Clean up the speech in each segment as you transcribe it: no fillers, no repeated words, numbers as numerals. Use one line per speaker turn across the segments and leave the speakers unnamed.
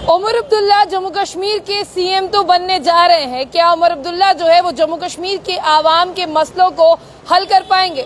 उमर अब्दुल्ला जम्मू कश्मीर के सीएम तो बनने जा रहे हैं। क्या उमर अब्दुल्ला जो है वो जम्मू कश्मीर के आवाम के मसलों को हल कर पाएंगे?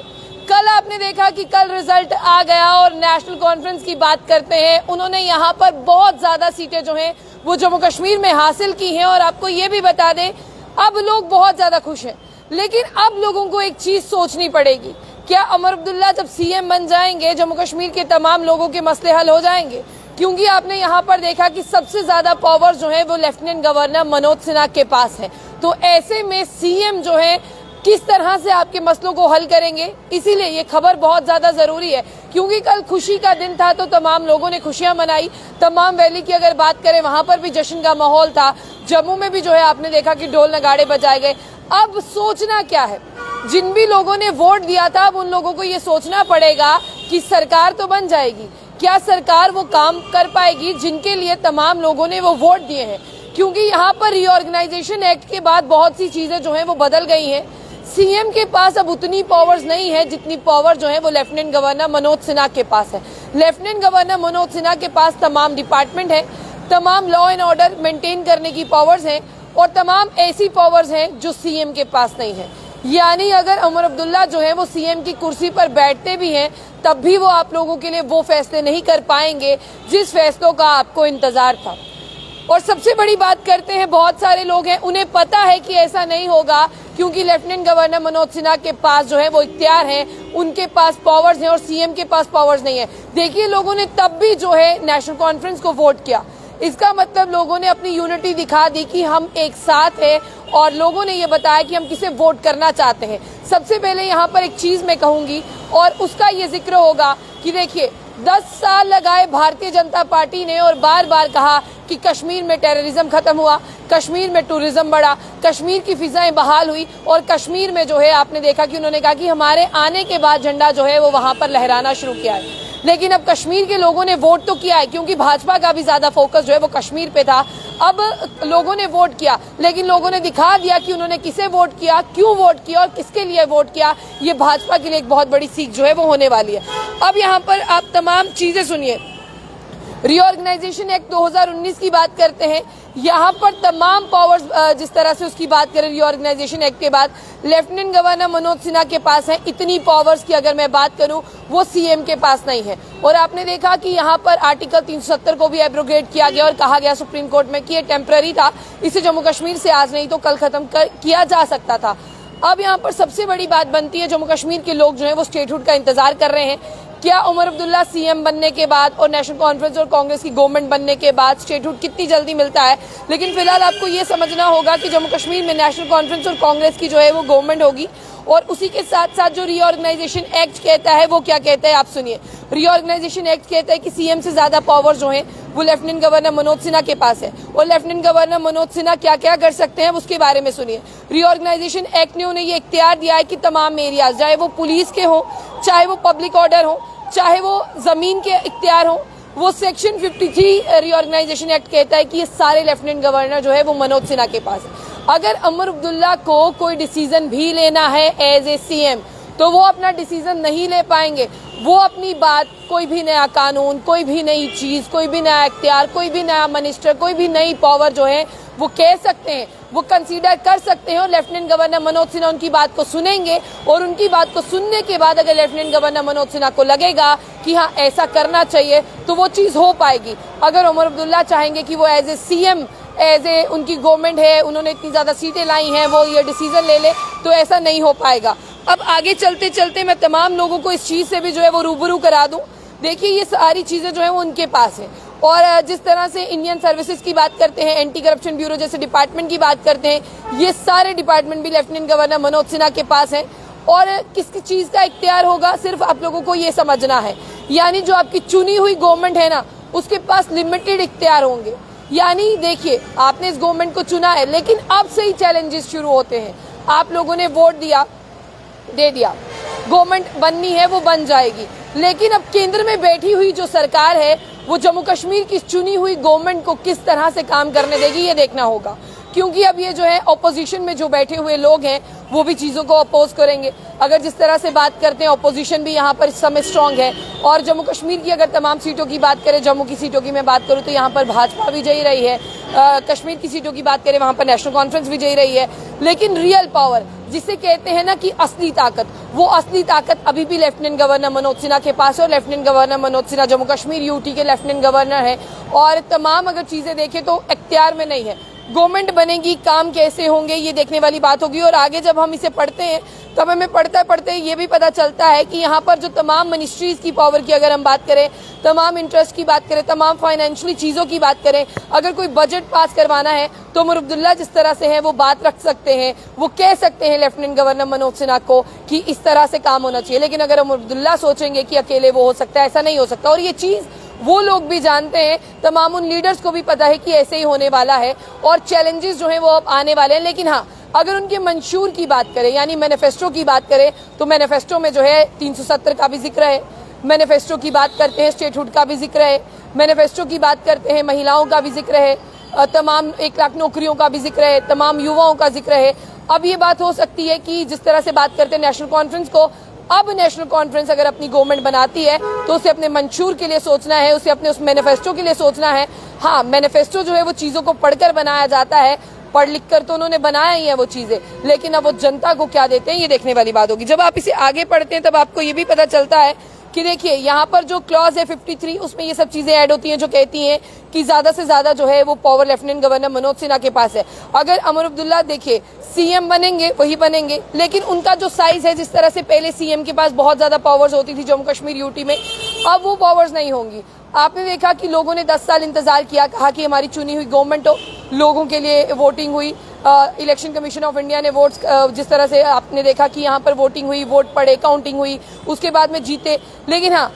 कल आपने देखा कि कल रिजल्ट आ गया और नेशनल कॉन्फ्रेंस की बात करते हैं, उन्होंने यहाँ पर बहुत ज्यादा सीटें जो हैं वो जम्मू कश्मीर में हासिल की हैं। और आपको ये भी बता दें, अब लोग बहुत ज्यादा खुश हैं, लेकिन अब लोगों को एक चीज सोचनी पड़ेगी, क्या उमर अब्दुल्ला जब सीएम बन जाएंगे जम्मू कश्मीर के तमाम लोगों के मसले हल हो जाएंगे? क्योंकि आपने यहाँ पर देखा कि सबसे ज्यादा पावर जो है वो लेफ्टिनेंट गवर्नर मनोज सिन्हा के पास है। तो ऐसे में सीएम जो है किस तरह से आपके मसलों को हल करेंगे, इसीलिए ये खबर बहुत ज्यादा जरूरी है। क्योंकि कल खुशी का दिन था तो तमाम लोगों ने खुशियां मनाई। तमाम वैली की अगर बात करें, वहां पर भी जश्न का माहौल था। जम्मू में भी जो है आपने देखा कि ढोल नगाड़े बजाए गए। अब सोचना क्या है, जिन भी लोगों ने वोट दिया था अब उन लोगों को ये सोचना पड़ेगा कि सरकार तो बन जाएगी, क्या सरकार वो काम कर पाएगी जिनके लिए तमाम लोगों ने वो वोट दिए हैं? क्योंकि यहाँ पर रीऑर्गेनाइजेशन एक्ट के बाद बहुत सी चीजें जो हैं वो बदल गई हैं। सीएम के पास अब उतनी पावर्स नहीं है जितनी पावर जो है वो लेफ्टिनेंट गवर्नर मनोज सिन्हा के पास है। लेफ्टिनेंट गवर्नर मनोज सिन्हा के पास तमाम डिपार्टमेंट है, तमाम लॉ एंड ऑर्डर मेंटेन करने की पावर्स हैं और तमाम ऐसी पावर्स हैं जो सीएम के पास नहीं है। यानी अगर उमर अब्दुल्ला जो है वो सीएम की कुर्सी पर बैठते भी हैं तब भी वो आप लोगों के लिए वो फैसले नहीं कर पाएंगे जिस फैसलों का आपको इंतजार था। और सबसे बड़ी बात करते हैं, बहुत सारे लोग हैं उन्हें पता है कि ऐसा नहीं होगा, क्योंकि लेफ्टिनेंट गवर्नर मनोज सिन्हा के पास जो है वो इख्तियार है, उनके पास पावर्स हैं और सीएम के पास पावर्स नहीं है। देखिए, लोगों ने तब भी जो है नेशनल कॉन्फ्रेंस को वोट किया, इसका मतलब लोगों ने अपनी यूनिटी दिखा दी कि हम एक साथ हैं और लोगों ने ये बताया कि हम किसे वोट करना चाहते हैं। सबसे पहले यहाँ पर एक चीज मैं कहूंगी और उसका ये जिक्र होगा कि देखिए, 10 साल लगाए भारतीय जनता पार्टी ने और बार बार कहा कि कश्मीर में टेररिज्म खत्म हुआ, कश्मीर में टूरिज्म बढ़ा, कश्मीर की फिजाएं बहाल हुई और कश्मीर में जो है आपने देखा कि उन्होंने कहा कि हमारे आने के बाद झंडा जो है वो वहां पर लहराना शुरू किया है। लेकिन अब कश्मीर के लोगों ने वोट तो किया है, क्योंकि भाजपा का भी ज्यादा फोकस जो है वो कश्मीर पे था। अब लोगों ने वोट किया, लेकिन लोगों ने दिखा दिया कि उन्होंने किसे वोट किया, क्यों वोट किया और किसके लिए वोट किया। ये भाजपा के लिए एक बहुत बड़ी सीख जो है वो होने वाली है। अब यहाँ पर आप तमाम चीजें सुनिए। रीऑर्गेनाइजेशन एक्ट 2019 की बात करते हैं, यहाँ पर तमाम पावर्स जिस तरह से उसकी बात करें रीऑर्गेनाइजेशन एक्ट के बाद, लेफ्टिनेंट गवर्नर मनोज सिन्हा के पास है इतनी पावर्स की अगर मैं बात करूं वो सीएम के पास नहीं है। और आपने देखा कि यहाँ पर आर्टिकल 370 को भी एब्रोगेट किया गया और कहा गया सुप्रीम कोर्ट में कि ये टेम्पररी था, इसे जम्मू कश्मीर से आज नहीं तो कल खत्म किया जा सकता था। अब यहाँ पर सबसे बड़ी बात बनती है, जम्मू कश्मीर के लोग जो है वो स्टेटहुड का इंतजार कर रहे हैं। क्या उमर अब्दुल्ला सीएम बनने के बाद और नेशनल कॉन्फ्रेंस और कांग्रेस की गवर्नमेंट बनने के बाद स्टेटहुड कितनी जल्दी मिलता है? लेकिन फिलहाल आपको ये समझना होगा कि जम्मू कश्मीर में नेशनल कॉन्फ्रेंस और कांग्रेस की जो है वो गवर्नमेंट होगी। और उसी के साथ साथ जो रीऑर्गेनाइजेशन एक्ट कहता है वो क्या कहता है, आप सुनिए। रीऑर्गेनाइजेशन एक्ट कहता है कि सीएम से ज्यादा पावर जो है वो लेफ्टिनेंट गवर्नर मनोज सिन्हा के पास है। और लेफ्टिनेंट गवर्नर मनोज सिन्हा क्या क्या कर सकते हैं उसके बारे में सुनिए। रीऑर्गेनाइजेशन एक्ट ने उन्हें ये इख्तियार दिया है कि तमाम एरियाज, चाहे वो पुलिस के हो, चाहे वो पब्लिक ऑर्डर हो, चाहे वो जमीन के इख्तियार हो, वो सेक्शन 53 रीऑर्गेनाइजेशन एक्ट कहता है कि ये सारे लेफ्टिनेंट गवर्नर जो है वो मनोज सिन्हा के पास है। अगर उमर अब्दुल्ला को कोई डिसीजन भी लेना है एज ए सीएम तो वो अपना डिसीजन नहीं ले पाएंगे। वो अपनी बात, कोई भी नया कानून, कोई भी नई चीज, कोई भी नया इख्तियार, कोई भी नया मिनिस्टर, कोई भी नई पावर जो है वो कह सकते हैं, वो कंसीडर कर सकते हैं। और लेफ्टिनेंट गवर्नर मनोज सिन्हा उनकी बात को सुनेंगे और उनकी बात को सुनने के बाद अगर लेफ्टिनेंट गवर्नर मनोज सिन्हा को लगेगा कि हाँ ऐसा करना चाहिए तो वो चीज हो पाएगी। अगर उमर अब्दुल्ला चाहेंगे कि वो as a CM, as a उनकी गवर्नमेंट है, उन्होंने इतनी ज्यादा सीटें लाई हैं, वो ये डिसीजन ले ले, तो ऐसा नहीं हो पाएगा। अब आगे चलते चलते मैं तमाम लोगों को इस चीज से भी जो है वो रूबरू करा दूं। देखिए, ये सारी चीजें जो है वो उनके पास है। और जिस तरह से इंडियन सर्विसेज की बात करते हैं, एंटी करप्शन ब्यूरो जैसे डिपार्टमेंट की बात करते हैं, ये सारे डिपार्टमेंट भी लेफ्टिनेंट गवर्नर मनोज सिन्हा के पास है। और किस चीज का इख्तियार होगा सिर्फ आप लोगों को ये समझना है। यानी जो आपकी चुनी हुई गवर्नमेंट है ना, उसके पास लिमिटेड इख्तियार होंगे। यानी देखिए, आपने इस गवर्नमेंट को चुना है, लेकिन अब से ही चैलेंजेस शुरू होते हैं। आप लोगों ने वोट दिया, दे दिया, गवर्नमेंट बननी है वो बन जाएगी, लेकिन अब केंद्र में बैठी हुई जो सरकार है वो जम्मू कश्मीर की चुनी हुई गवर्नमेंट को किस तरह से काम करने देगी ये देखना होगा। क्योंकि अब ये जो है ऑपोजिशन में जो बैठे हुए लोग हैं वो भी चीज़ों को अपोज करेंगे। अगर जिस तरह से बात करते हैं ऑपोजिशन भी यहाँ पर इस समय स्ट्रांग है। और जम्मू कश्मीर की अगर तमाम सीटों की बात करें, जम्मू की सीटों की मैं बात करूँ तो यहाँ पर भाजपा विजयी रही है। कश्मीर की सीटों की बात करें वहाँ पर नेशनल कॉन्फ्रेंस विजयी रही है। लेकिन रियल पावर जिसे कहते हैं ना कि असली ताकत, वो असली ताकत अभी भी लेफ्टिनेंट गवर्नर मनोज सिन्हा के पास है। और lieutenant governor Manoj Sinha Jammu Kashmir UT के लेफ्टिनेंट गवर्नर है और तमाम अगर चीजें देखें तो इख्तियार में नहीं है। गवर्नमेंट बनेगी, काम कैसे होंगे ये देखने वाली बात होगी। और आगे जब हम इसे पढ़ते हैं तब हमें पढ़ते ये भी पता चलता है कि यहाँ पर जो तमाम मिनिस्ट्रीज की पावर की अगर हम बात करें, तमाम इंटरेस्ट की बात करें, तमाम फाइनेंशियली चीज़ों की बात करें, अगर कोई बजट पास करवाना है तो उमर अब्दुल्ला जिस तरह से हैं वो बात रख सकते हैं, वो कह सकते हैं लेफ्टिनेंट गवर्नर मनोज सिन्हा को कि इस तरह से काम होना चाहिए। लेकिन अगर उमर अब्दुल्ला सोचेंगे कि अकेले वो हो सकता है, ऐसा नहीं हो सकता। और ये चीज़ वो लोग भी जानते हैं, तमाम उन लीडर्स को भी पता है कि ऐसे ही होने वाला है और चैलेंजेस जो हैं वो अब आने वाले हैं। लेकिन हाँ, अगर उनके मंशूर की बात करें यानी मैनिफेस्टो की बात करें तो मैनिफेस्टो में जो है 370 का भी जिक्र है। मैनिफेस्टो की बात करते हैं स्टेटहुड का भी जिक्र है। मैनिफेस्टो की बात करते हैं महिलाओं का भी जिक्र है, तमाम 1 लाख नौकरियों का भी जिक्र है, तमाम युवाओं का जिक्र है। अब ये बात हो सकती है कि जिस तरह से बात करते हैं नेशनल कॉन्फ्रेंस को, अब नेशनल कॉन्फ्रेंस अगर अपनी गवर्नमेंट बनाती है तो उसे अपने मंशूर के लिए सोचना है, उसे अपने उस मैनिफेस्टो के लिए सोचना है। हाँ, मैनिफेस्टो जो है वो चीज़ों को पढ़कर बनाया जाता है, पढ़ लिख कर तो उन्होंने बनाया ही है वो चीज़ें, लेकिन अब वो जनता को क्या देते हैं ये देखने वाली बात होगी। जब आप इसे आगे पढ़ते हैं तब आपको ये भी पता चलता है कि देखिए यहाँ पर जो क्लॉज है 53, उसमें ये सब चीज़ें ऐड होती हैं जो कहती हैं कि ज़्यादा से ज़्यादा जो है वो power lieutenant governor Manoj Sinha के पास है। अगर उमर अब्दुल्ला देखिए सीएम बनेंगे वही बनेंगे, लेकिन उनका जो साइज है, जिस तरह से पहले सीएम के पास बहुत ज़्यादा पावर्स होती थी जम्मू कश्मीर यूटी में, अब वो पावर्स नहीं होंगी। आपने देखा कि लोगों ने 10 साल इंतजार किया, कहा कि हमारी चुनी हुई गवर्नमेंट हो, लोगों के लिए वोटिंग हुई, इलेक्शन कमीशन ऑफ इंडिया ने वोट्स जिस तरह से आपने देखा कि यहाँ पर वोटिंग हुई, वोट पड़े, काउंटिंग हुई, उसके बाद में जीते। लेकिन हाँ,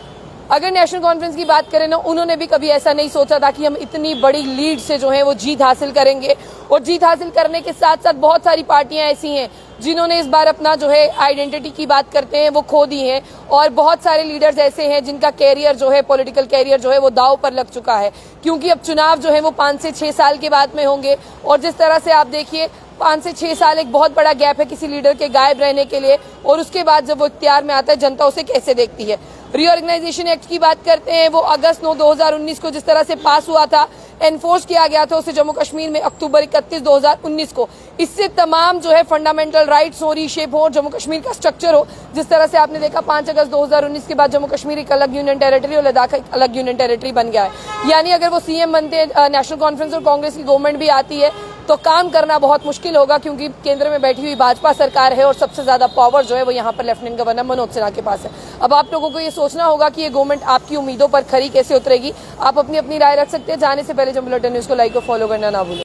अगर नेशनल कॉन्फ्रेंस की बात करें ना, उन्होंने भी कभी ऐसा नहीं सोचा था कि हम इतनी बड़ी लीड से जो है वो जीत हासिल करेंगे। और जीत हासिल करने के साथ साथ बहुत सारी पार्टियां ऐसी हैं जिन्होंने इस बार अपना जो है आइडेंटिटी की बात करते हैं वो खो दी है। और बहुत सारे लीडर्स ऐसे हैं जिनका कैरियर जो है, पॉलिटिकल कैरियर जो है वो दांव पर लग चुका है, क्योंकि अब चुनाव जो है वो 5 से 6 साल के बाद में होंगे। और जिस तरह से आप देखिए 5 से 6 साल एक बहुत बड़ा गैप है किसी लीडर के गायब रहने के लिए, और उसके बाद जब वो इख्तियार में आता है जनता उसे कैसे देखती है। रीऑर्गेनाइजेशन एक्ट की बात करते हैं, वो अगस्त 9 2019 को जिस तरह से पास हुआ था, एनफोर्स किया गया था उसे जम्मू कश्मीर में अक्टूबर 31 2019 को। इससे तमाम जो है फंडामेंटल राइट्स हो, रीशेप हो, जम्मू कश्मीर का स्ट्रक्चर हो। जिस तरह से आपने देखा 5 अगस्त 2019 के बाद जम्मू कश्मीर एक अलग यूनियन टेरिटरी और लद्दाख एक अलग यूनियन टेरिटरी बन गया है। यानी अगर वो सीएम बनते हैं, नेशनल कॉन्फ्रेंस और कांग्रेस की गवर्नमेंट भी आती है, तो काम करना बहुत मुश्किल होगा, क्योंकि केंद्र में बैठी हुई भाजपा सरकार है और सबसे ज्यादा पावर जो है वो यहाँ पर लेफ्टिनेंट गवर्नर मनोज सिन्हा के पास है। अब आप लोगों को ये सोचना होगा कि ये गवर्नमेंट आपकी उम्मीदों पर खरी कैसे उतरेगी। आप अपनी अपनी राय रख सकते हैं। जाने से पहले जम्मू बुलेटिन न्यूज को लाइक और फॉलो करना ना भूलें।